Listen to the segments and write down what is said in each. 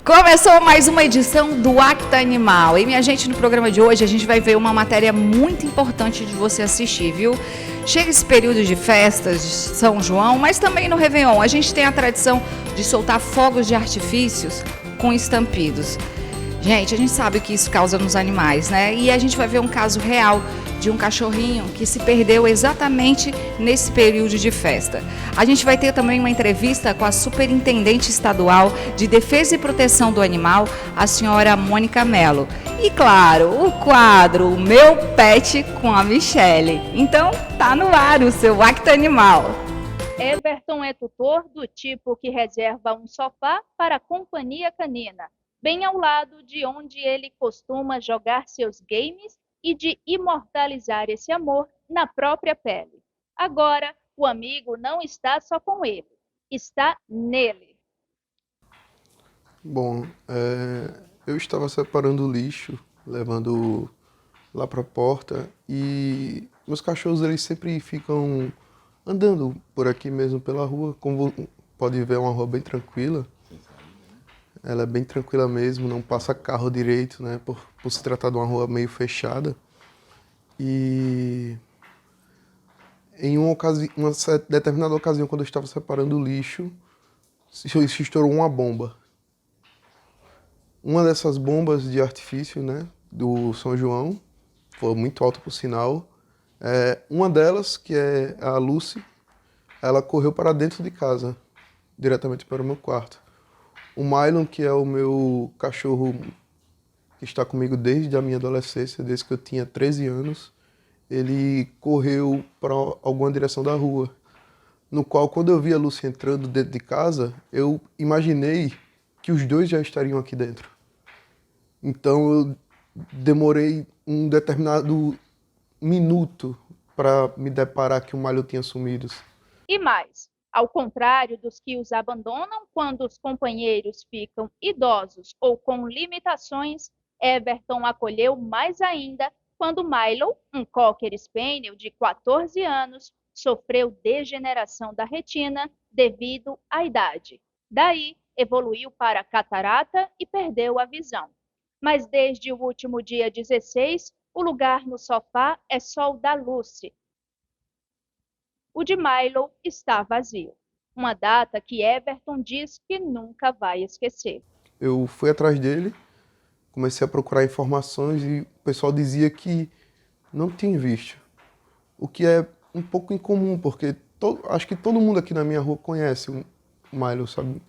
Começou mais uma edição do Acta Animal. E minha gente, no programa de hoje a gente vai ver uma matéria muito importante de você assistir, viu? Chega esse período de festas de São João, mas também no Réveillon. A gente tem a tradição de soltar fogos de artifícios com estampidos. Gente, a gente sabe o que isso causa nos animais, né? E a gente vai ver um caso real de um cachorrinho que se perdeu exatamente nesse período de festa. A gente vai ter também uma entrevista com a Superintendente Estadual de Defesa e Proteção do Animal, a senhora Mônica Mello. E claro, o quadro O Meu Pet com a Michele. Então, tá no ar o seu Acta Animal. Everton é tutor do tipo que reserva um sofá para a companhia canina, bem ao lado de onde ele costuma jogar seus games e de imortalizar esse amor na própria pele. Agora, o amigo não está só com ele, está nele. Bom, eu estava separando o lixo, levando lá para a porta, e meus cachorros eles sempre ficam andando por aqui mesmo pela rua. Como pode ver, é uma rua bem tranquila. Ela é bem tranquila mesmo, não passa carro direito, né, por se tratar de uma rua meio fechada. E em uma determinada ocasião, quando eu estava separando o lixo, se estourou uma bomba. Uma dessas bombas de artifício, né, do São João, foi muito alta por sinal. Uma delas, que é a Lucy, ela correu para dentro de casa, diretamente para o meu quarto. O Mylon, que é o meu cachorro que está comigo desde a minha adolescência, desde que eu tinha 13 anos, ele correu para alguma direção da rua, no qual, quando eu vi a Lucy entrando dentro de casa, eu imaginei que os dois já estariam aqui dentro. Então eu demorei um determinado minuto para me deparar que o Mylon tinha sumido. E mais, ao contrário dos que os abandonam quando os companheiros ficam idosos ou com limitações, Everton acolheu mais ainda quando Milo, um Cocker Spaniel de 14 anos, sofreu degeneração da retina devido à idade. Daí, evoluiu para catarata e perdeu a visão. Mas desde o último dia 16, o lugar no sofá é só o da Lucy. O de Milo está vazio. Uma data que Everton diz que nunca vai esquecer. Eu fui atrás dele, comecei a procurar informações e o pessoal dizia que não tinha visto. O que é um pouco incomum, porque acho que todo mundo aqui na minha rua conhece o Milo, sabe?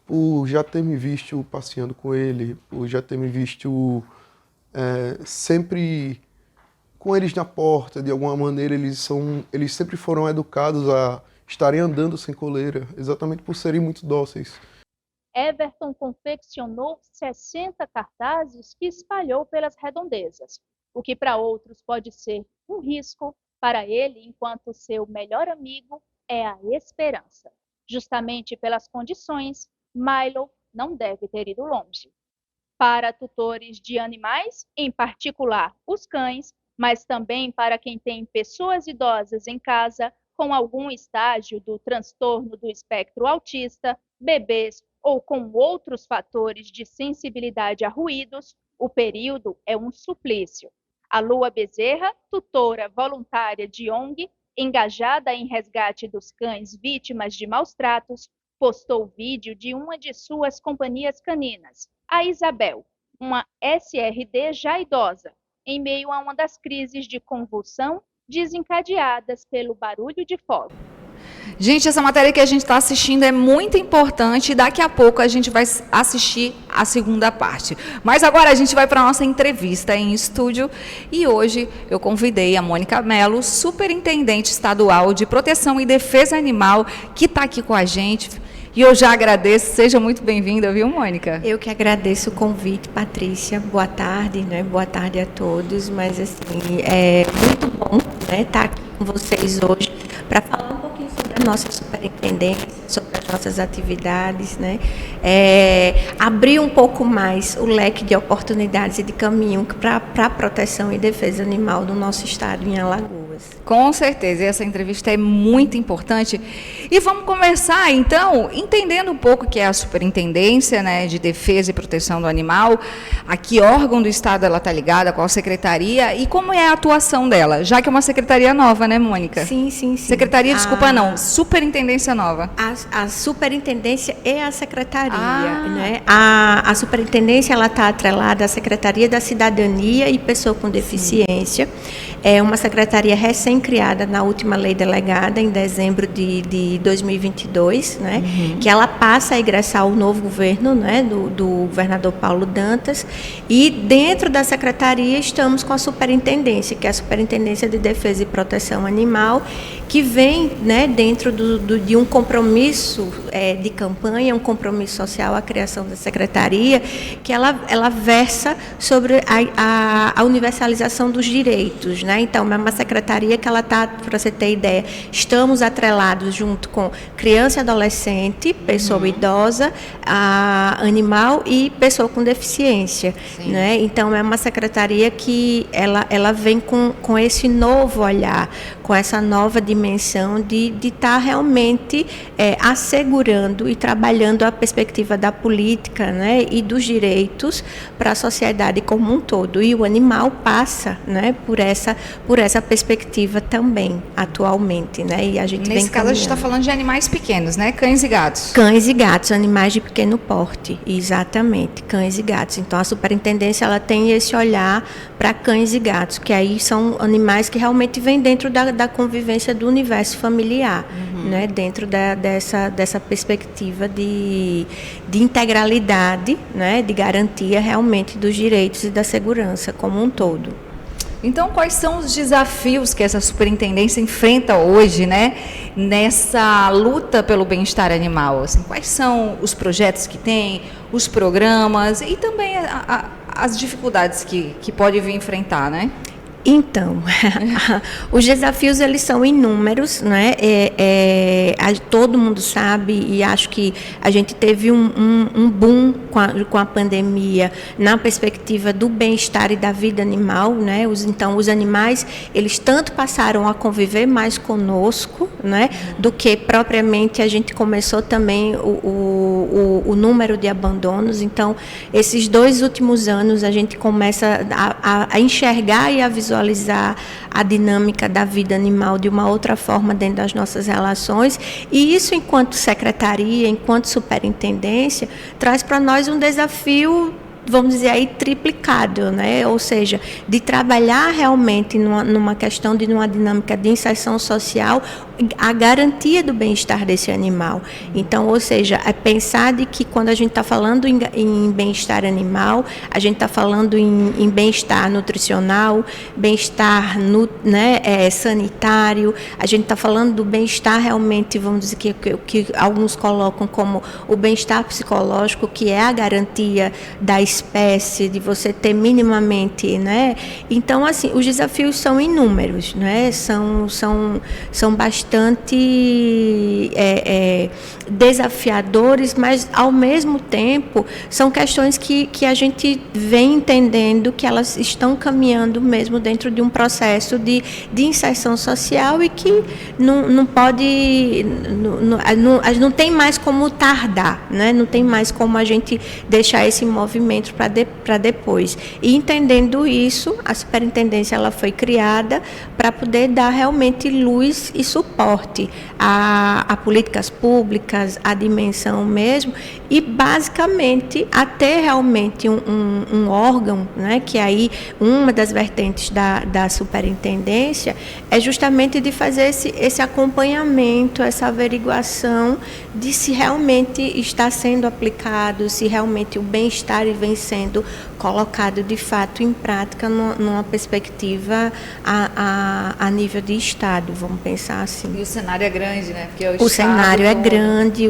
Por já ter me visto passeando com ele, por já ter me visto sempre com eles na porta. De alguma maneira eles sempre foram educados a estarem andando sem coleira, exatamente por serem muito dóceis. Everton confeccionou 60 cartazes que espalhou pelas redondezas, o que para outros pode ser um risco, para ele, enquanto seu melhor amigo, é a esperança. Justamente pelas condições, Milo não deve ter ido longe. Para tutores de animais, em particular os cães, mas também para quem tem pessoas idosas em casa com algum estágio do transtorno do espectro autista, bebês ou com outros fatores de sensibilidade a ruídos, o período é um suplício. A Lua Bezerra, tutora voluntária de ONG, engajada em resgate dos cães vítimas de maus tratos, postou vídeo de uma de suas companhias caninas, a Isabel, uma SRD já idosa, em meio a uma das crises de convulsão desencadeadas pelo barulho de fogo. Gente, essa matéria que a gente está assistindo é muito importante e daqui a pouco a gente vai assistir a segunda parte. Mas agora a gente vai para a nossa entrevista em estúdio e hoje eu convidei a Mônica Mello, Superintendente Estadual de Proteção e Defesa Animal, que está aqui com a gente. E eu já agradeço, seja muito bem-vinda, viu, Mônica? Eu que agradeço o convite, Patrícia. Boa tarde, né? Boa tarde a todos. Mas, assim, é muito bom, né, estar aqui com vocês hoje para falar um pouquinho sobre a nossa superintendência, sobre as nossas atividades, né? Abrir um pouco mais o leque de oportunidades e de caminho para a proteção e defesa animal do nosso estado em Alagoas. pessoas. Com certeza, e essa entrevista é muito importante. E vamos começar, então, entendendo um pouco o que é a Superintendência, né, de Defesa e Proteção do Animal, a que órgão do Estado ela está ligada, qual secretaria e como é a atuação dela, já que é uma secretaria nova, né, Mônica? Sim. Secretaria, desculpa, não, Superintendência nova. A Superintendência e a Secretaria, né? A Superintendência, ela está atrelada à Secretaria da Cidadania e Pessoa com Deficiência. É uma secretaria recém-criada na última lei delegada, em dezembro de 2022, né? Que ela passa a ingressar o novo governo, né? Do governador Paulo Dantas. E dentro da secretaria estamos com a Superintendência, que é a Superintendência de Defesa e Proteção Animal, que vem, né, dentro de um compromisso de campanha, um compromisso social, a criação da secretaria, que ela versa sobre a universalização dos direitos, né? Então, é uma secretaria que ela está, para você ter ideia, estamos atrelados junto com criança e adolescente, pessoa idosa, animal e pessoa com deficiência, né? Então, é uma secretaria que ela vem com esse novo olhar, com essa nova dimensão de estar realmente assegurando e trabalhando a perspectiva da política, né, e dos direitos para a sociedade como um todo. E o animal passa, né, por essa perspectiva também, atualmente, né? E a gente Nesse caso, a gente está falando de animais pequenos, né? Cães e gatos. Cães e gatos, animais de pequeno porte, exatamente, cães e gatos. Então, a Superintendência, ela tem esse olhar para cães e gatos, que aí são animais que realmente vêm dentro da convivência do universo familiar, né? Dentro dessa perspectiva de integralidade, né? De garantia realmente dos direitos e da segurança como um todo. Então, quais são os desafios que essa superintendência enfrenta hoje, né, nessa luta pelo bem-estar animal? Assim, quais são os projetos que tem, os programas e também as dificuldades que pode vir enfrentar, né? Então, os desafios, eles são inúmeros, né? Todo mundo sabe, e acho que a gente teve um boom com a pandemia na perspectiva do bem-estar e da vida animal, né? Então, os animais, eles tanto passaram a conviver mais conosco, né? Do que propriamente a gente começou também o número de abandonos. Então, esses 2 últimos anos, a gente começa a enxergar e a visualizar a dinâmica da vida animal de uma outra forma dentro das nossas relações, e isso, enquanto secretaria, enquanto superintendência, traz para nós um desafio, vamos dizer aí, triplicado, né? Ou seja, de trabalhar realmente numa questão de uma dinâmica de inserção social, a garantia do bem-estar desse animal. Então, ou seja, é pensar de que quando a gente está falando em bem-estar animal, a gente está falando em bem-estar nutricional, bem-estar sanitário, a gente está falando do bem-estar realmente, vamos dizer, que alguns colocam como o bem-estar psicológico, que é a garantia da espécie, de você ter minimamente, né? Então, assim, os desafios são inúmeros, né? São bastante desafiadores, mas, ao mesmo tempo, são questões que a gente vem entendendo que elas estão caminhando mesmo dentro de um processo de inserção social e que não pode, não tem mais como tardar, né? Não tem mais como a gente deixar esse movimento para depois. E, entendendo isso, a superintendência, ela foi criada para poder dar realmente luz e suporte a políticas públicas, a dimensão mesmo, e basicamente a ter realmente um órgão, né, que aí uma das vertentes da superintendência é justamente de fazer esse acompanhamento, essa averiguação de se realmente está sendo aplicado, se realmente o bem-estar vem sendo colocado de fato em prática numa perspectiva a nível de Estado, vamos pensar assim. E o cenário é grande, né? Porque o cenário é grande,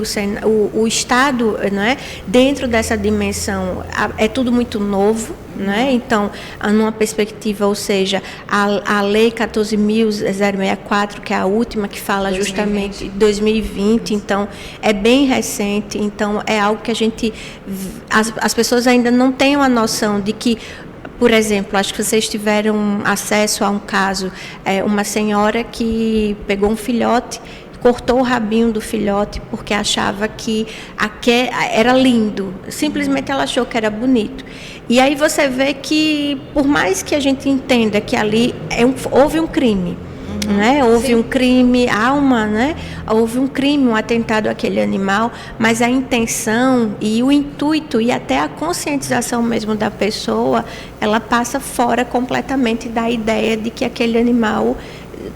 o Estado, né, dentro dessa dimensão, é tudo muito novo, né? Então, numa perspectiva, ou seja, a Lei 14.064, que é a última, que fala 2020. Justamente 2020, então é bem recente, então é algo que as pessoas ainda não têm uma noção de que Por exemplo, acho que vocês tiveram acesso a um caso, uma senhora que pegou um filhote, cortou o rabinho do filhote porque achava que era lindo. Simplesmente ela achou que era bonito. E aí você vê que, por mais que a gente entenda que ali houve um crime, né? Houve um crime, houve um crime, um atentado àquele animal, mas a intenção e o intuito e até a conscientização mesmo da pessoa, ela passa fora completamente da ideia de que aquele animal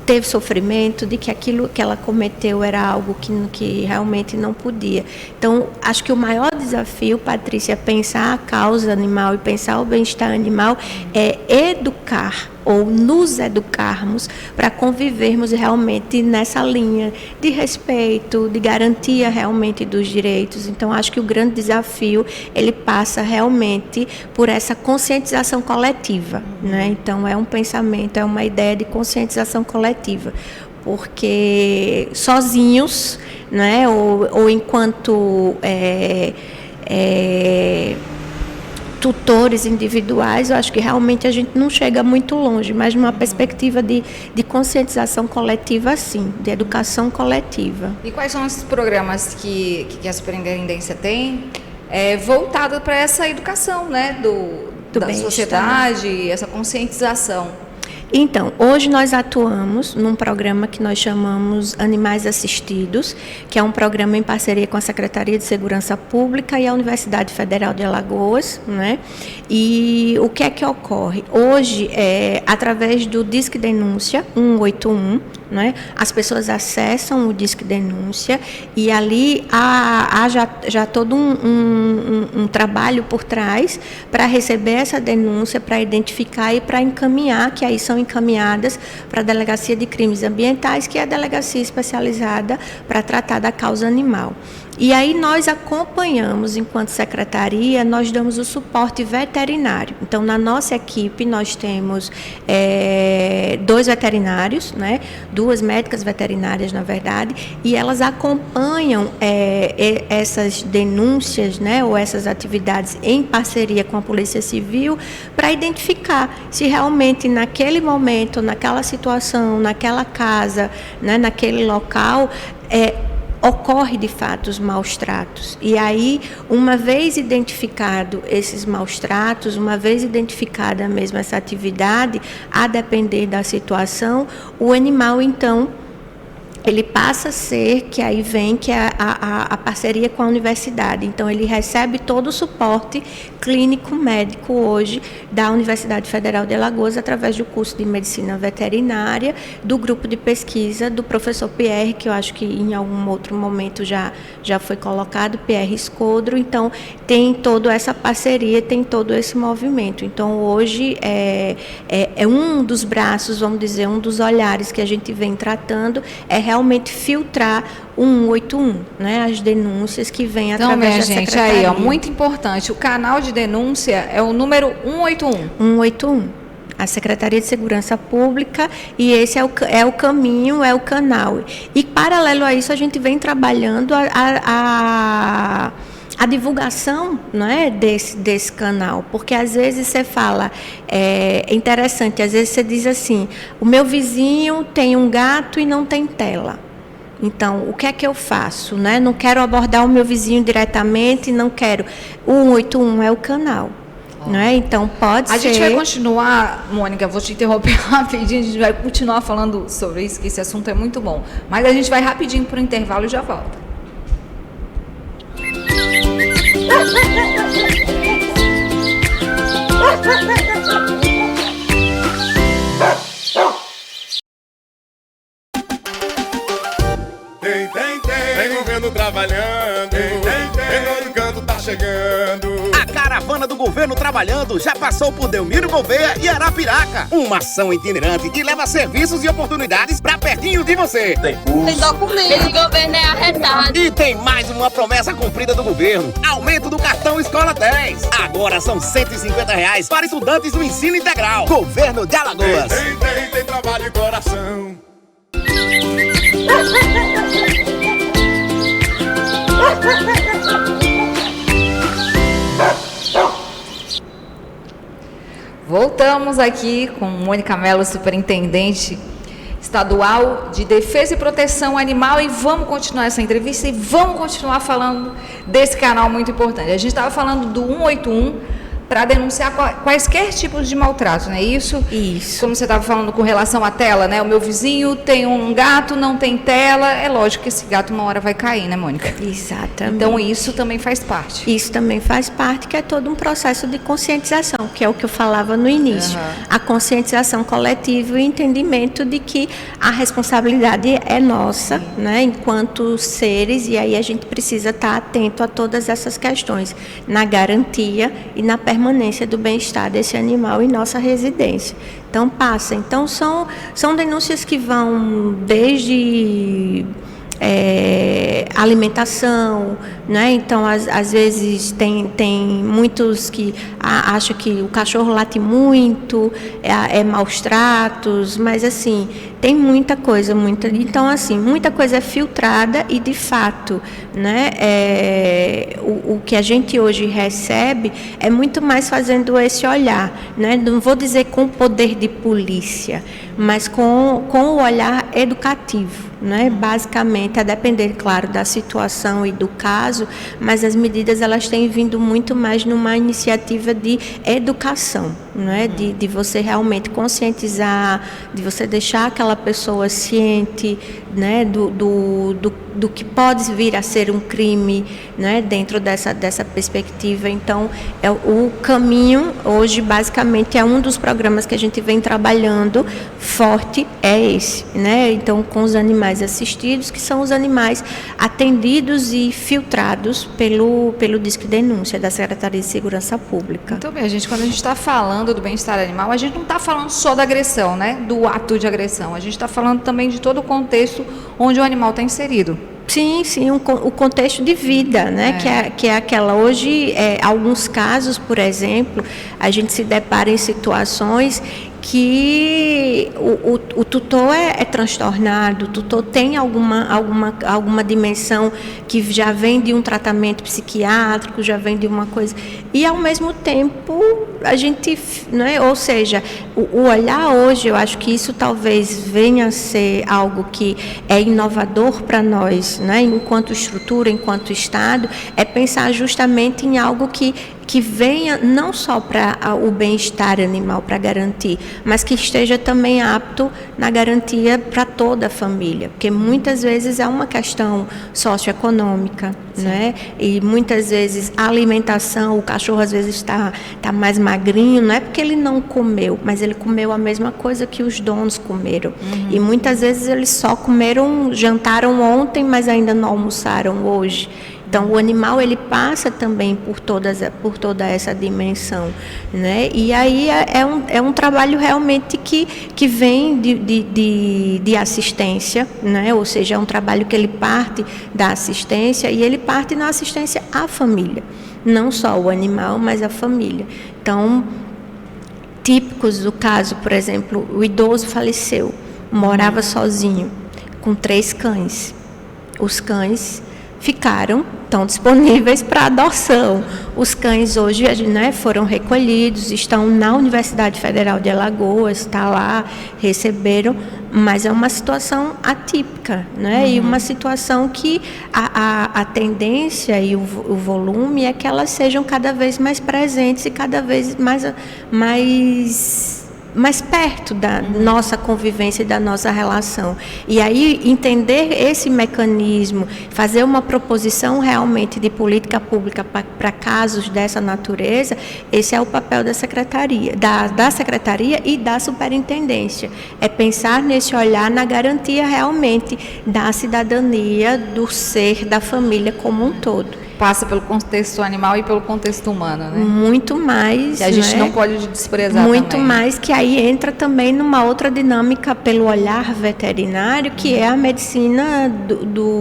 teve sofrimento, de que aquilo que ela cometeu era algo que realmente não podia. Então, acho que o maior desafio, Patrícia, é pensar a causa animal e pensar o bem-estar animal, é educar ou nos educarmos para convivermos realmente nessa linha de respeito, de garantia realmente dos direitos. Então, acho que o grande desafio, ele passa realmente por essa conscientização coletiva, né? Então, é um pensamento, é uma ideia de conscientização coletiva, porque sozinhos, né, ou enquanto tutores individuais, eu acho que realmente a gente não chega muito longe, mas numa perspectiva de conscientização coletiva, sim, de educação coletiva. E quais são os programas que a Superintendência tem voltado para essa educação, né, da sociedade, essa conscientização? Então, hoje nós atuamos num programa que nós chamamos Animais Assistidos, que é um programa em parceria com a Secretaria de Segurança Pública e a Universidade Federal de Alagoas, né? E o que é que ocorre? Hoje, através do Disque Denúncia 181, né, as pessoas acessam o Disque Denúncia e ali há já todo um trabalho por trás para receber essa denúncia, para identificar e para encaminhar, que aí são encaminhadas para a Delegacia de Crimes Ambientais, que é a delegacia especializada para tratar da causa animal. E aí nós acompanhamos, enquanto secretaria, nós damos o suporte veterinário. Então, na nossa equipe, nós temos 2 veterinários, né? 2 médicas veterinárias, na verdade, e elas acompanham essas denúncias, né? Ou essas atividades em parceria com a Polícia Civil para identificar se realmente naquele momento, naquela situação, naquela casa, né? Naquele local, ocorre de fato os maus tratos. E aí, uma vez identificado esses maus tratos, uma vez identificada mesmo essa atividade, a depender da situação, o animal então ele passa a ser, que aí vem que é a parceria com a universidade. Então, ele recebe todo o suporte clínico médico hoje da Universidade Federal de Alagoas, através do curso de Medicina Veterinária, do grupo de pesquisa do professor Pierre, que eu acho que em algum outro momento já foi colocado, Pierre Escodro. Então, tem toda essa parceria, tem todo esse movimento. Então, hoje é um dos braços, vamos dizer, um dos olhares que a gente vem tratando, realmente filtrar o 181, né, as denúncias que vêm através da secretaria. Então, minha gente, aí, muito importante, o canal de denúncia é o número 181. 181. A Secretaria de Segurança Pública, e esse é o caminho, é o canal. E, paralelo a isso, a gente vem trabalhando a divulgação, né, desse canal, porque às vezes você fala, é interessante, às vezes você diz assim, o meu vizinho tem um gato e não tem tela. Então, o que é que eu faço, né? Não quero abordar o meu vizinho diretamente, não quero. O 181 é o canal. Né? Então, pode ser... A gente vai continuar, Mônica, vou te interromper rapidinho, a gente vai continuar falando sobre isso, que esse assunto é muito bom. Mas a gente vai rapidinho para o intervalo e já volta. Tem governo trabalhando, tem todo canto tá chegando. A caravana do governo trabalhando já passou por Delmiro Gouveia e Arapiraca. Uma ação itinerante que leva serviços e oportunidades pra pertinho de você. Tem documento. Esse governo é arretado. E tem mais uma promessa cumprida do governo. Aumento do cartão Escola 10. Agora são R$150 para estudantes do ensino integral. Governo de Alagoas. Tem trabalho e coração. Voltamos aqui com Mônica Mello, superintendente estadual de Defesa e Proteção Animal, e vamos continuar essa entrevista e vamos continuar falando desse canal muito importante. A gente estava falando do 181 para denunciar quaisquer tipos de maltrato, não é isso? Isso. Como você estava falando com relação à tela, né? O meu vizinho tem um gato, não tem tela, é lógico que esse gato uma hora vai cair, né, Mônica? Exatamente. Então isso também faz parte. Isso também faz parte, que é todo um processo de conscientização, que é o que eu falava no início. A conscientização coletiva e o entendimento de que a responsabilidade é nossa, né, enquanto seres, e aí a gente precisa estar atento a todas essas questões, na garantia e na permanência do bem-estar desse animal em nossa residência. Então passa. Então são denúncias que vão desde alimentação, né? Então às vezes tem muitos que acham que o cachorro late muito, é maus tratos, mas assim tem muita coisa, então assim muita coisa é filtrada e de fato, né? O que a gente hoje recebe é muito mais fazendo esse olhar, né? Não vou dizer com o poder de polícia, mas com o olhar educativo, né? Basicamente, a depender, claro, da situação e do caso, mas as medidas elas têm vindo muito mais numa iniciativa de educação, né? De você realmente conscientizar, de você deixar aquela pessoa ciente, né? Do que pode vir a ser um crime, né? Dentro dessa perspectiva. Então, o caminho hoje basicamente é um dos programas que a gente vem trabalhando forte, é esse, né? Então, com os animais assistidos, que são os animais atendidos e filtrados pelo Disque Denúncia da Secretaria de Segurança Pública. Muito bem, quando a gente está falando do bem-estar animal, a gente não está falando só da agressão, né? Do ato de agressão. A gente está falando também de todo o contexto onde o animal está inserido. Sim, o contexto de vida, né? Que é aquela. Hoje, alguns casos, por exemplo, a gente se depara em situações que o tutor é transtornado, o tutor tem alguma dimensão que já vem de um tratamento psiquiátrico, já vem de uma coisa, e ao mesmo tempo a gente, né, ou seja, o olhar hoje, eu acho que isso talvez venha a ser algo que é inovador para nós, né, enquanto estrutura, enquanto Estado, é pensar justamente em algo que venha não só para o bem-estar animal, para garantir, mas que esteja também apto na garantia para toda a família, porque muitas vezes é uma questão socioeconômica, né? E muitas vezes a alimentação, o cachorro às vezes está mais magrinho, não é porque ele não comeu, mas ele comeu a mesma coisa que os donos comeram. E muitas vezes eles só jantaram ontem, mas ainda não almoçaram hoje. Então, o animal, ele passa também por toda essa dimensão, né? E aí é um trabalho realmente que vem de assistência, né? Ou seja, é um trabalho que ele parte da assistência e ele parte na assistência à família. Não só o animal, mas a família. Então, típicos do caso, por exemplo, o idoso faleceu, morava sozinho, com 3 cães. Os cães estão disponíveis para adoção. Os cães hoje, né, foram recolhidos, estão na Universidade Federal de Alagoas, está lá, receberam, mas é uma situação atípica, né? E uma situação que a tendência e o volume é que elas sejam cada vez mais presentes e cada vez mais perto da nossa convivência e da nossa relação. E aí, entender esse mecanismo, fazer uma proposição realmente de política pública para casos dessa natureza, esse é o papel da Secretaria, da Secretaria e da Superintendência. É pensar nesse olhar na garantia realmente da cidadania, do ser, da família como um todo. Passa pelo contexto animal e pelo contexto humano, né? Muito mais. E a gente não pode desprezar muito também. Mais, que aí entra também numa outra dinâmica pelo olhar veterinário, que é a medicina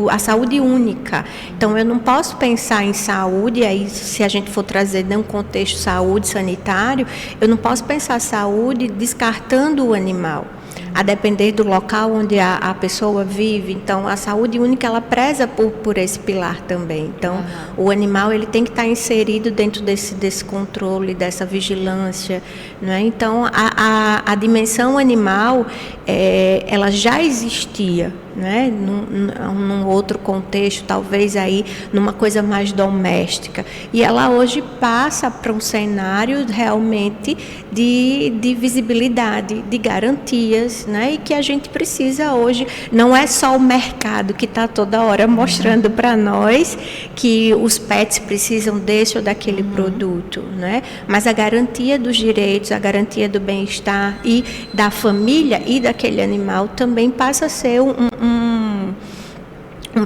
a saúde única. Então, eu não posso pensar em saúde, aí se a gente for trazer num contexto saúde sanitário, eu não posso pensar saúde descartando o animal. a depender do local onde a pessoa vive. Então, a saúde única, ela preza por esse pilar também. Então, o animal, ele tem que estar inserido dentro desse controle, dessa vigilância, não é? Então, a dimensão animal, ela já existia, né? Num outro contexto, talvez aí numa coisa mais doméstica, e ela hoje passa para um cenário realmente de visibilidade, de garantias, né? E que a gente precisa hoje, não é só o mercado que está toda hora mostrando para nós que os pets precisam desse ou daquele produto, né? Mas a garantia dos direitos, a garantia do bem-estar e da família e daquele animal também passa a ser um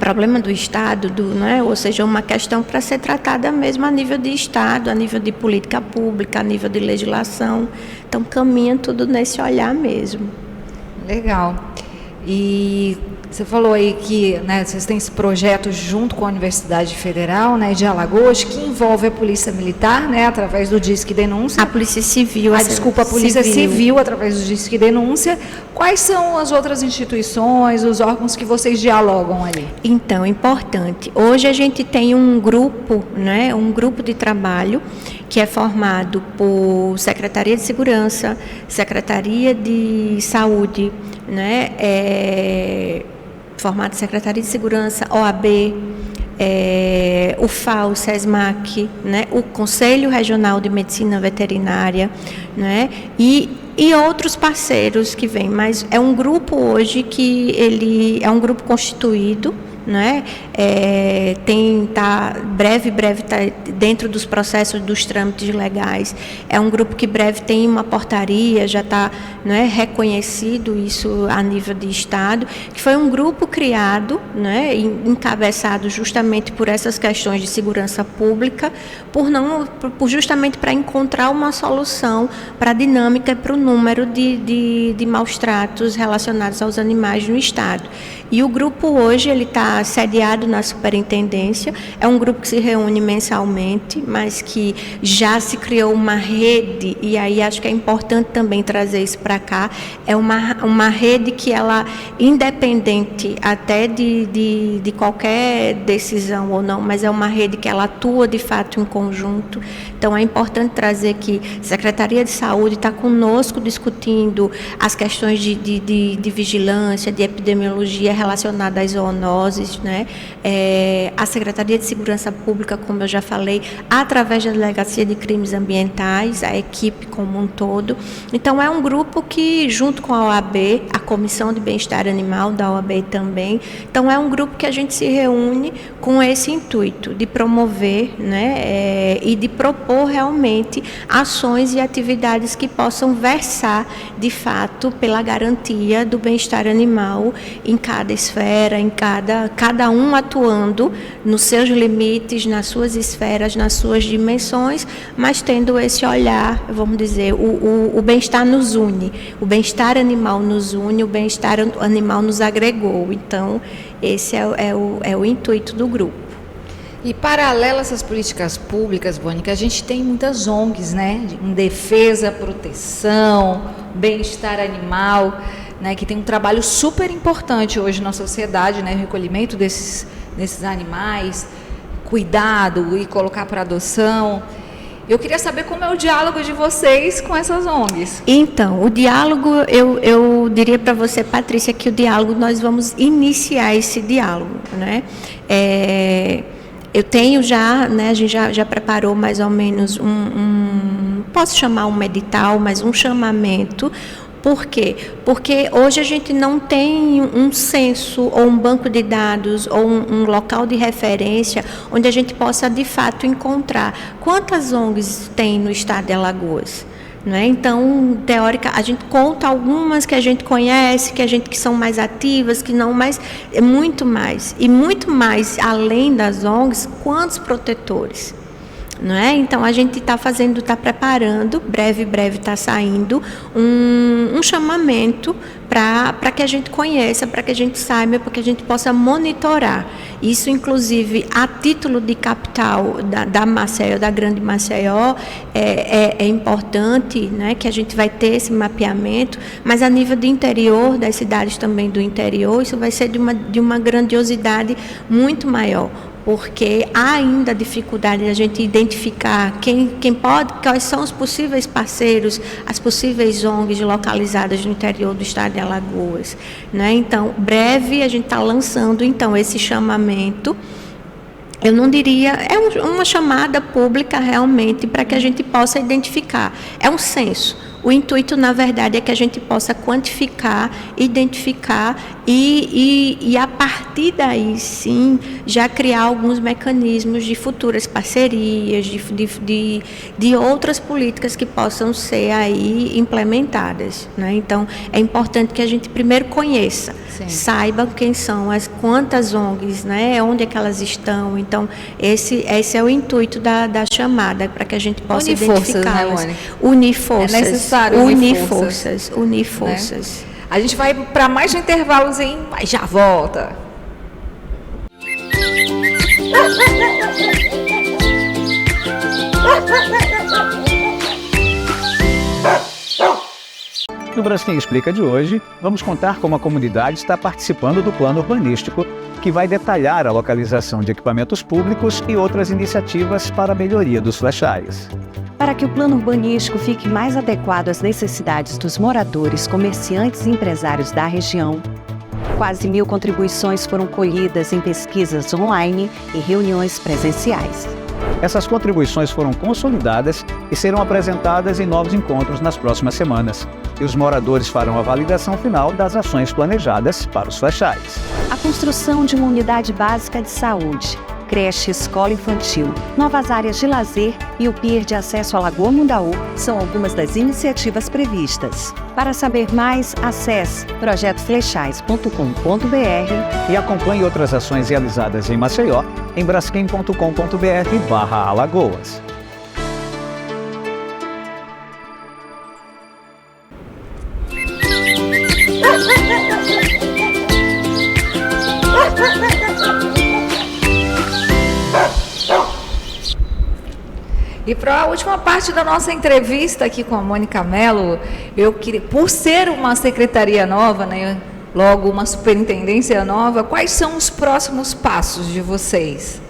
problema do Estado, né? Ou seja, uma questão para ser tratada mesmo a nível de Estado, a nível de política pública, a nível de legislação. Então, caminha tudo nesse olhar mesmo. Legal. E você falou aí que, né, vocês têm esse projeto junto com a Universidade Federal, né, de Alagoas, que envolve a Polícia Militar, né, através do Disque Denúncia. A Polícia Civil. A Polícia Civil, através do Disque Denúncia. Quais são as outras instituições, os órgãos que vocês dialogam ali? Então, importante. Hoje a gente tem um grupo, né, um grupo de trabalho que é formado por Secretaria de Segurança, Secretaria de Saúde, né, formado Secretaria de Segurança, OAB, o FAO, o SESMAC, né, o Conselho Regional de Medicina Veterinária, né, e outros parceiros que vêm, mas é um grupo hoje que ele é um grupo constituído, né? Breve está dentro dos processos dos trâmites legais. É um grupo que breve tem uma portaria, já está, né, reconhecido isso a nível de Estado, que foi um grupo criado, né, encabeçado justamente por essas questões de segurança pública, justamente para encontrar uma solução para a dinâmica e para o número de maus tratos relacionados aos animais no Estado. E o grupo hoje ele está sediado na superintendência, é um grupo que se reúne mensalmente, mas que já se criou uma rede, e aí acho que é importante também trazer isso para cá, é uma rede que ela, independente até de qualquer decisão ou não, mas é uma rede que ela atua de fato em conjunto. Então é importante trazer que a Secretaria de Saúde está conosco discutindo as questões de vigilância, de epidemiologia relacionada às zoonoses, né? A Secretaria de Segurança Pública, como eu já falei, através da Delegacia de Crimes Ambientais, a equipe como um todo. Então, é um grupo que, junto com a OAB, a Comissão de Bem-Estar Animal da OAB também, então é um grupo que a gente se reúne com esse intuito de promover, né, e de propor realmente ações e atividades que possam versar, de fato, pela garantia do bem-estar animal em cada esfera, em cada um atuando nos seus limites, nas suas esferas, nas suas dimensões, mas tendo esse olhar, vamos dizer, o bem-estar nos une, o bem-estar animal nos une, o bem-estar animal nos agregou. Então, esse é o intuito do grupo. E paralelo a essas políticas públicas, Bônica, a gente tem muitas ONGs, né, em defesa, proteção, bem-estar animal, né, que tem um trabalho super importante hoje na sociedade, né, o recolhimento desses animais, cuidado e colocar para adoção. Eu queria saber como é o diálogo de vocês com essas ONGs. Então, o diálogo, eu diria para você, Patrícia, que o diálogo, nós vamos iniciar esse diálogo, né? Eu tenho já, né, a gente já preparou mais ou menos posso chamar um edital, mas um chamamento. Por quê? Porque hoje a gente não tem um censo ou um banco de dados ou um local de referência onde a gente possa, de fato, encontrar quantas ONGs tem no estado de Alagoas. Não é? Então, teórica, a gente conta algumas que a gente conhece, que são mais ativas, que não, mas é muito mais. E muito mais, além das ONGs, quantos protetores? não é? Então, a gente está preparando, breve está saindo um chamamento para que a gente conheça, para que a gente saiba, para que a gente possa monitorar. Isso, inclusive, a título de capital da Maceió, da Grande Maceió, é importante, né, que a gente vai ter esse mapeamento, mas a nível de interior, das cidades também do interior, isso vai ser de uma grandiosidade muito maior, porque há ainda dificuldade de a gente identificar quais são os possíveis parceiros, as possíveis ONGs localizadas no interior do estado de Alagoas, né? Então, breve a gente está lançando então esse chamamento. Eu não diria, uma chamada pública realmente para que a gente possa identificar. É um censo. O intuito, na verdade, é que a gente possa quantificar, identificar e a partir daí, sim, já criar alguns mecanismos de futuras parcerias, de outras políticas que possam ser aí implementadas, né? Então, é importante que a gente primeiro conheça, saiba quem são, quantas ONGs, né? Onde é que elas estão. Então, esse é o intuito da chamada, para que a gente possa identificá-las. Né, unir forças. É necessário unir forças. Né? A gente vai para mais um intervalozinho, mas já volta. No Braskem Explica de hoje, vamos contar como a comunidade está participando do plano urbanístico, que vai detalhar a localização de equipamentos públicos e outras iniciativas para a melhoria dos flechais. Para que o plano urbanístico fique mais adequado às necessidades dos moradores, comerciantes e empresários da região, quase 1.000 contribuições foram colhidas em pesquisas online e reuniões presenciais. Essas contribuições foram consolidadas e serão apresentadas em novos encontros nas próximas semanas. E os moradores farão a validação final das ações planejadas para os flechais. A construção de uma unidade básica de saúde, creche, escola infantil, novas áreas de lazer e o pier de acesso à Lagoa Mundaú são algumas das iniciativas previstas. Para saber mais, acesse projetoflechais.com.br e acompanhe outras ações realizadas em Maceió em braskem.com.br/Alagoas. E para a última parte da nossa entrevista aqui com a Mônica Mello, eu queria, por ser uma secretaria nova, né, logo uma superintendência nova, quais são os próximos passos de vocês?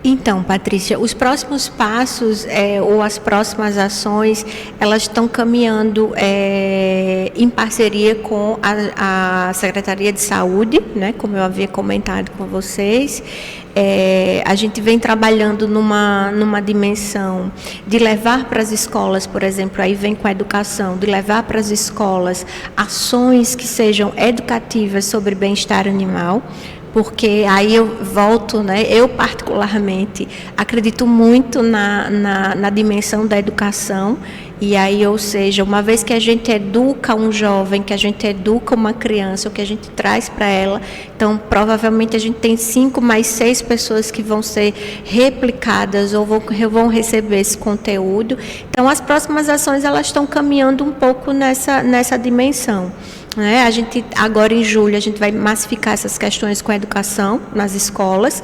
Então, Patrícia, os próximos passos ou as próximas ações, elas estão caminhando em parceria com a Secretaria de Saúde, né, como eu havia comentado com vocês. A gente vem trabalhando numa dimensão de levar para as escolas, por exemplo, aí vem com a educação, de levar para as escolas ações que sejam educativas sobre bem-estar animal, porque aí eu volto, né? Eu particularmente acredito muito na dimensão da educação, e aí, ou seja, uma vez que a gente educa um jovem, que a gente educa uma criança, o que a gente traz para ela, então provavelmente a gente tem 5 mais 6 pessoas que vão ser replicadas ou vão receber esse conteúdo. Então as próximas ações elas estão caminhando um pouco nessa dimensão. A gente, agora em julho, a gente vai massificar essas questões com a educação nas escolas.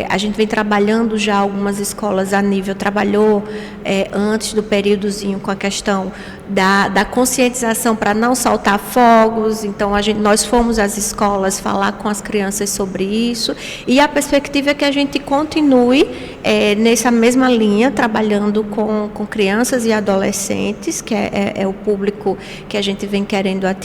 A gente vem trabalhando já algumas escolas a nível, trabalhou antes do períodozinho com a questão da conscientização para não soltar fogos. Então, nós fomos às escolas falar com as crianças sobre isso. E a perspectiva é que a gente continue nessa mesma linha, trabalhando com crianças e adolescentes, que é o público que a gente vem querendo atingir,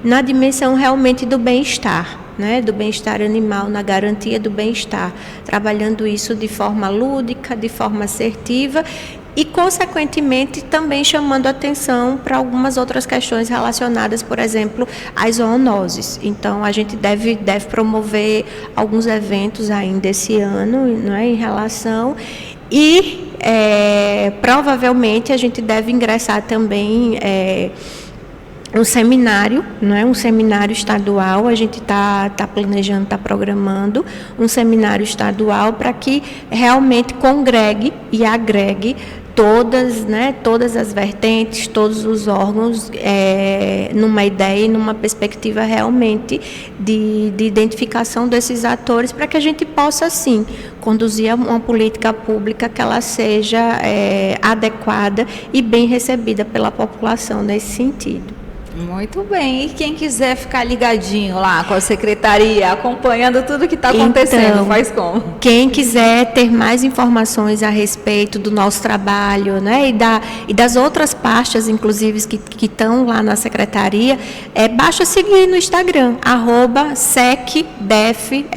na dimensão realmente do bem-estar, né, do bem-estar animal, na garantia do bem-estar, trabalhando isso de forma lúdica, de forma assertiva e, consequentemente, também chamando atenção para algumas outras questões relacionadas, por exemplo, às zoonoses. Então, a gente deve promover alguns eventos ainda esse ano, né, em relação, e provavelmente a gente deve ingressar também um seminário, não é? Um seminário estadual, a gente está planejando, está programando um seminário estadual para que realmente congregue e agregue todas, né, todas as vertentes, todos os órgãos, numa ideia e numa perspectiva realmente de identificação desses atores, para que a gente possa, sim, conduzir uma política pública que ela seja adequada e bem recebida pela população nesse sentido. Muito bem. E quem quiser ficar ligadinho lá com a secretaria, acompanhando tudo que está acontecendo, então, faz como? Quem quiser ter mais informações a respeito do nosso trabalho, né, e das outras pastas, inclusive, que estão lá na secretaria, basta seguir no Instagram, @secdef,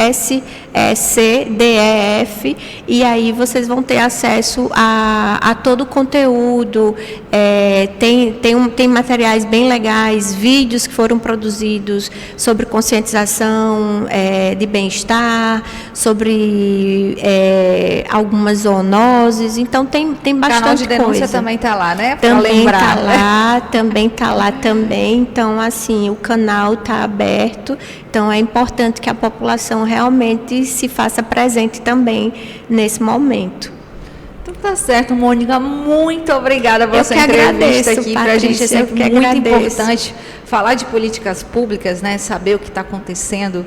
SECDEF, e aí vocês vão ter acesso a todo o conteúdo, tem materiais bem legais, vídeos que foram produzidos sobre conscientização de bem-estar, sobre algumas zoonoses, então tem bastante coisa. O canal de denúncia também está lá, né? Pra também lembrar, está lá também, então assim, o canal está aberto, então é importante que a população realmente se faça presente também nesse momento. Então tá certo, Mônica, muito obrigada por essa entrevista aqui. Para a gente é sempre muito importante falar de políticas públicas, né? Saber o que está acontecendo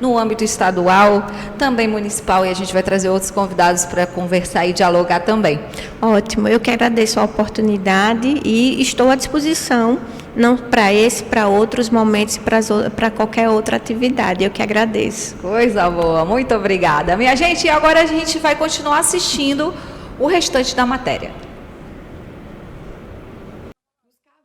no âmbito estadual, também municipal, e a gente vai trazer outros convidados para conversar e dialogar também. Ótimo, eu que agradeço a oportunidade e estou à disposição, não para esse, para outros momentos, para qualquer outra atividade. Eu que agradeço. Coisa boa, muito obrigada. Minha gente, e agora a gente vai continuar assistindo o restante da matéria.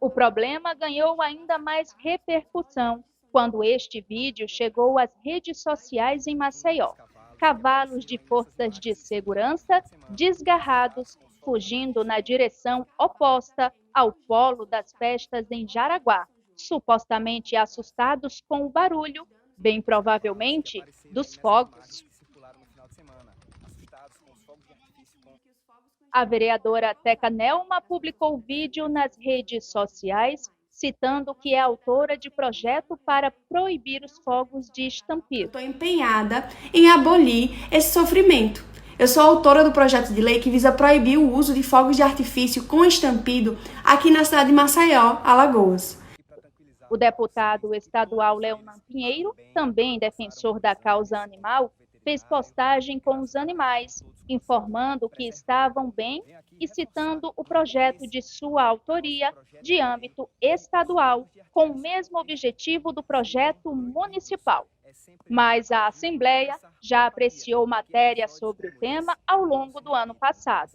O problema ganhou ainda mais repercussão quando este vídeo chegou às redes sociais em Maceió. Cavalos de forças de segurança desgarrados, fugindo na direção oposta ao polo das festas em Jaraguá, supostamente assustados com o barulho, bem provavelmente, dos fogos. A vereadora Teca Nelma publicou o vídeo nas redes sociais, citando que é autora de projeto para proibir os fogos de estampido. Estou empenhada em abolir esse sofrimento. Eu sou autora do projeto de lei que visa proibir o uso de fogos de artifício com estampido aqui na cidade de Maceió, Alagoas. O deputado estadual Leonan Pinheiro, também defensor da causa animal, fez postagem com os animais, informando que estavam bem e citando o projeto de sua autoria de âmbito estadual, com o mesmo objetivo do projeto municipal. Mas a Assembleia já apreciou matéria sobre o tema ao longo do ano passado.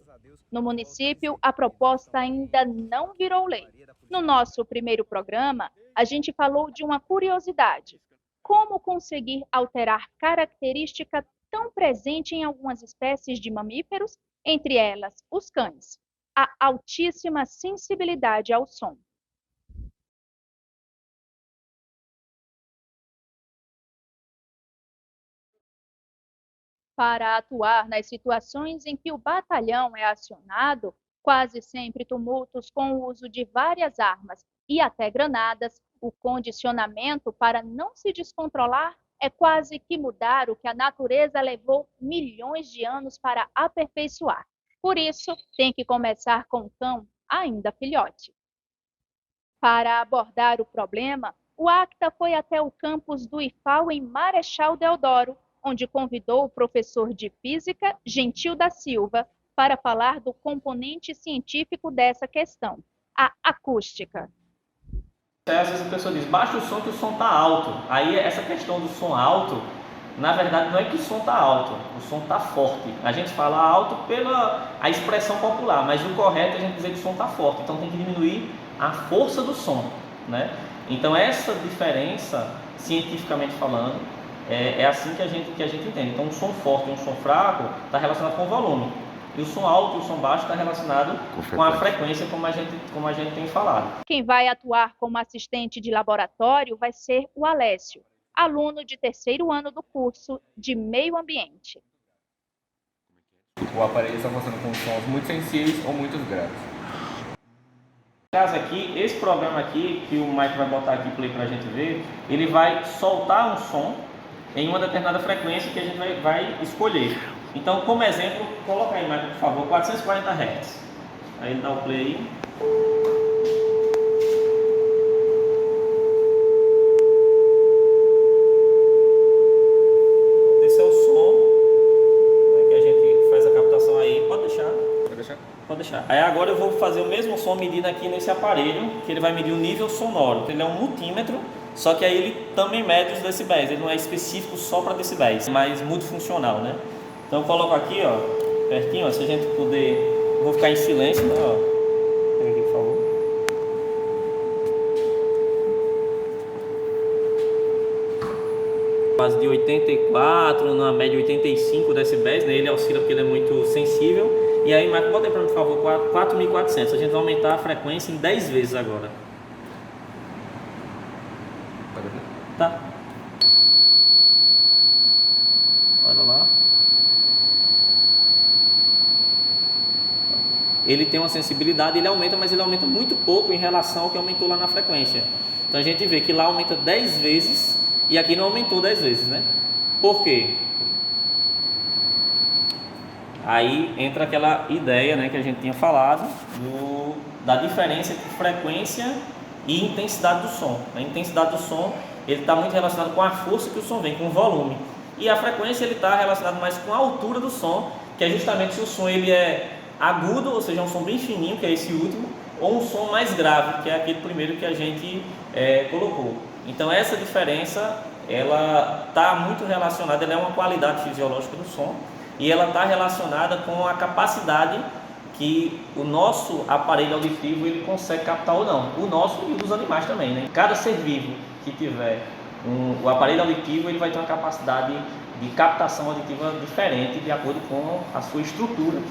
No município, a proposta ainda não virou lei. No nosso primeiro programa, a gente falou de uma curiosidade: como conseguir alterar característica tão presente em algumas espécies de mamíferos, entre elas os cães, a altíssima sensibilidade ao som. Para atuar nas situações em que o batalhão é acionado, quase sempre tumultos com o uso de várias armas e até granadas, o condicionamento para não se descontrolar é quase que mudar o que a natureza levou milhões de anos para aperfeiçoar. Por isso, tem que começar com o cão ainda filhote. Para abordar o problema, o ACTA foi até o campus do IFAL em Marechal Deodoro, onde convidou o professor de física, Gentil da Silva, para falar do componente científico dessa questão, a acústica. Às vezes a pessoa diz, baixa o som que o som está alto. Aí essa questão do som alto, na verdade não é que o som está alto, o som está forte. A gente fala alto pela a expressão popular, mas o correto é a gente dizer que o som está forte. Então tem que diminuir a força do som, né? Então essa diferença, cientificamente falando, é assim que a gente entende. Então um som forte e um som fraco está relacionado com o volume. E o som alto e o som baixo está relacionado com a frequência, como a gente tem falado. Quem vai atuar como assistente de laboratório vai ser o Alessio, aluno de 3º ano do curso de Meio Ambiente. O aparelho está funcionando com sons muito sensíveis ou muito graves. caso aqui, esse programa aqui, que o Mike vai botar aqui play pra gente ver, ele vai soltar um som em uma determinada frequência que a gente vai escolher. Então, como exemplo, coloca aí, Mike, por favor, 440 Hz. Aí ele dá o play. Esse é o som, né, que a gente faz a captação aí. Pode deixar. Pode deixar? Pode deixar. Aí agora eu vou fazer o mesmo som medindo aqui nesse aparelho, que ele vai medir o nível sonoro. Ele é um multímetro, só que aí ele também mede os decibéis. Ele não é específico só para decibéis, mas multifuncional, né? Então eu coloco aqui, ó, pertinho, ó, se a gente puder... Eu vou ficar em silêncio, né, ó. Pega aqui, por favor. Quase de 84, na média 85 decibéis, né? Ele oscila porque ele é muito sensível. E aí, Marco, bota aí para mim, por favor, 4.400. A gente vai aumentar a frequência em 10 vezes agora. Tá. Olha lá. Ele tem uma sensibilidade, ele aumenta, mas ele aumenta muito pouco em relação ao que aumentou lá na frequência. Então a gente vê que lá aumenta 10 vezes e aqui não aumentou 10 vezes, né? Por quê? Aí entra aquela ideia, né, que a gente tinha falado da diferença entre frequência e intensidade do som. A intensidade do som ele está muito relacionado com a força que o som vem, com o volume. E a frequência ele está relacionado mais com a altura do som, que é justamente se o som ele é agudo, ou seja, um som bem fininho, que é esse último, ou um som mais grave, que é aquele primeiro que a gente colocou. Então essa diferença, ela está muito relacionada, ela é uma qualidade fisiológica do som, e ela está relacionada com a capacidade que o nosso aparelho auditivo ele consegue captar ou não, o nosso e o dos animais também, né? Cada ser vivo que tiver o aparelho auditivo, ele vai ter uma capacidade de captação auditiva diferente de acordo com a sua estrutura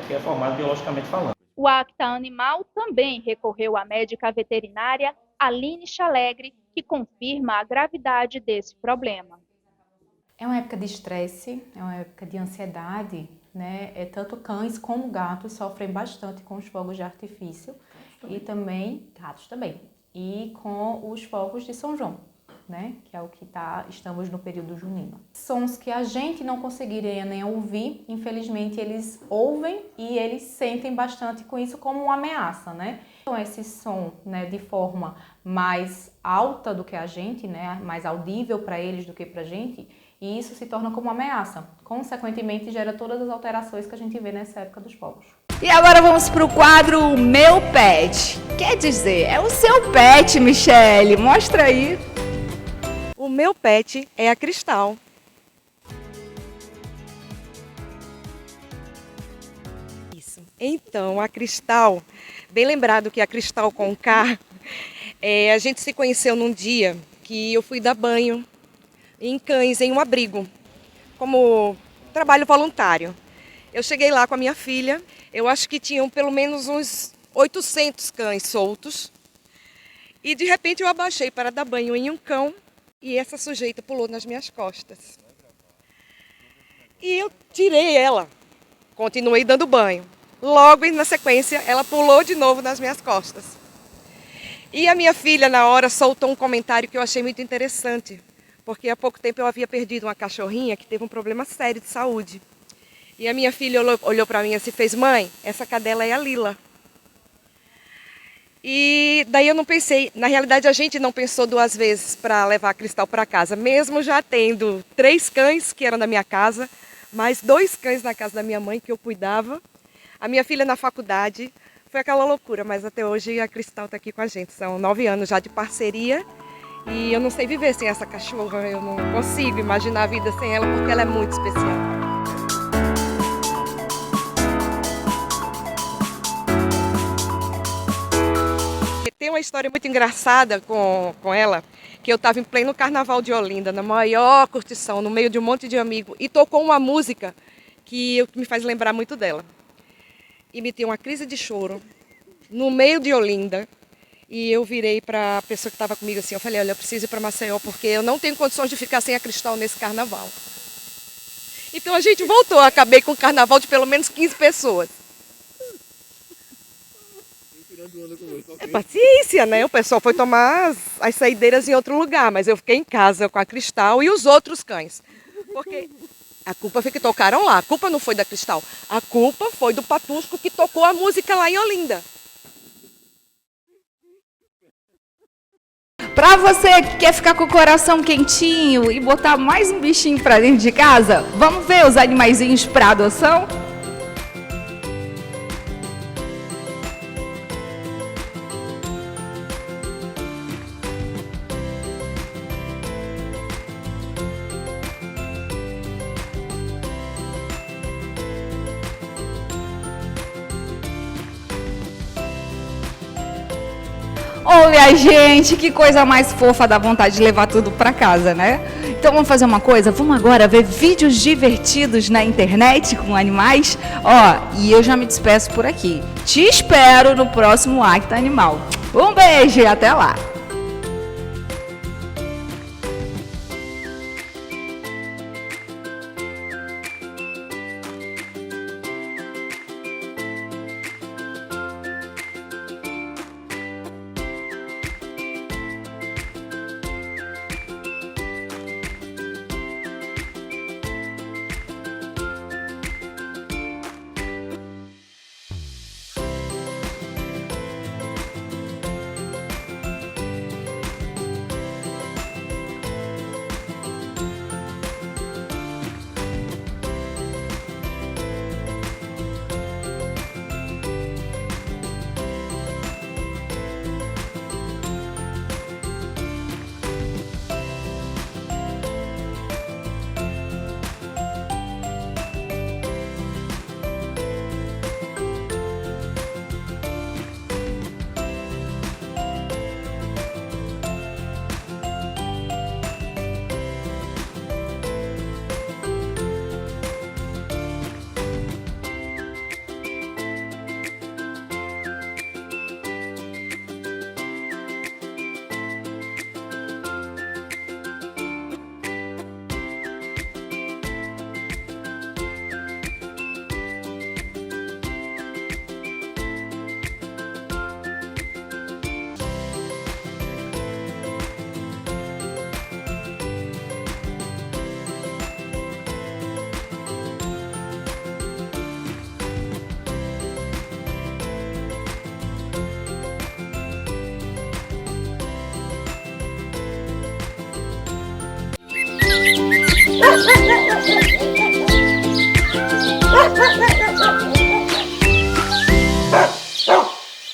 que é formada biologicamente falando. O Acta Animal também recorreu à médica veterinária Aline Chalegre, que confirma a gravidade desse problema. É uma época de estresse, é uma época de ansiedade, né? Tanto cães como gatos sofrem bastante com os fogos de artifício e também gatos também, e com os fogos de São João, né? Que é o que estamos no período junino. Sons que a gente não conseguiria nem ouvir, infelizmente eles ouvem e eles sentem bastante com isso como uma ameaça, né? Então esse som, né, de forma mais alta do que a gente, né, mais audível para eles do que para a gente, e isso se torna como uma ameaça. Consequentemente gera todas as alterações que a gente vê nessa época dos fogos. E agora vamos para o quadro Meu Pet. Quer dizer, é o seu pet, Michele. Mostra aí. O meu pet é a Cristal. Isso. Então, a Cristal, bem lembrado que a Cristal com K, a gente se conheceu num dia que eu fui dar banho em cães em um abrigo, como trabalho voluntário. Eu cheguei lá com a minha filha, eu acho que tinham pelo menos uns 800 cães soltos, e de repente eu abaixei para dar banho em um cão, e essa sujeita pulou nas minhas costas. E eu tirei ela, continuei dando banho. Logo na sequência, ela pulou de novo nas minhas costas. E a minha filha, na hora, soltou um comentário que eu achei muito interessante, porque há pouco tempo eu havia perdido uma cachorrinha que teve um problema sério de saúde. E a minha filha olhou para mim assim e fez: mãe, essa cadela é a Lila. E daí eu não pensei, na realidade a gente não pensou duas vezes para levar a Cristal para casa, mesmo já tendo 3 cães que eram da minha casa, mais 2 cães na casa da minha mãe que eu cuidava. A minha filha na faculdade, foi aquela loucura, mas até hoje a Cristal está aqui com a gente. São 9 anos já de parceria e eu não sei viver sem essa cachorra, eu não consigo imaginar a vida sem ela porque ela é muito especial. Tem uma história muito engraçada com ela, que eu estava em pleno carnaval de Olinda, na maior curtição, no meio de um monte de amigos, e tocou uma música que me faz lembrar muito dela. E me deu uma crise de choro, no meio de Olinda, e eu virei para a pessoa que estava comigo assim, eu falei: olha, eu preciso ir para Maceió, porque eu não tenho condições de ficar sem a Cristal nesse carnaval. Então a gente voltou, acabei com um carnaval de pelo menos 15 pessoas. É paciência, né? O pessoal foi tomar as saideiras em outro lugar, mas eu fiquei em casa com a Cristal e os outros cães. Porque a culpa foi que tocaram lá. A culpa não foi da Cristal. A culpa foi do Patusco que tocou a música lá em Olinda. Pra você que quer ficar com o coração quentinho e botar mais um bichinho pra dentro de casa, vamos ver os animaizinhos pra adoção? Olha, gente, que coisa mais fofa, dá vontade de levar tudo para casa, né? Então vamos fazer uma coisa, vamos agora ver vídeos divertidos na internet com animais. Ó, e eu já me despeço por aqui. Te espero no próximo Acta Animal. Um beijo e até lá! Ha ha ha ha!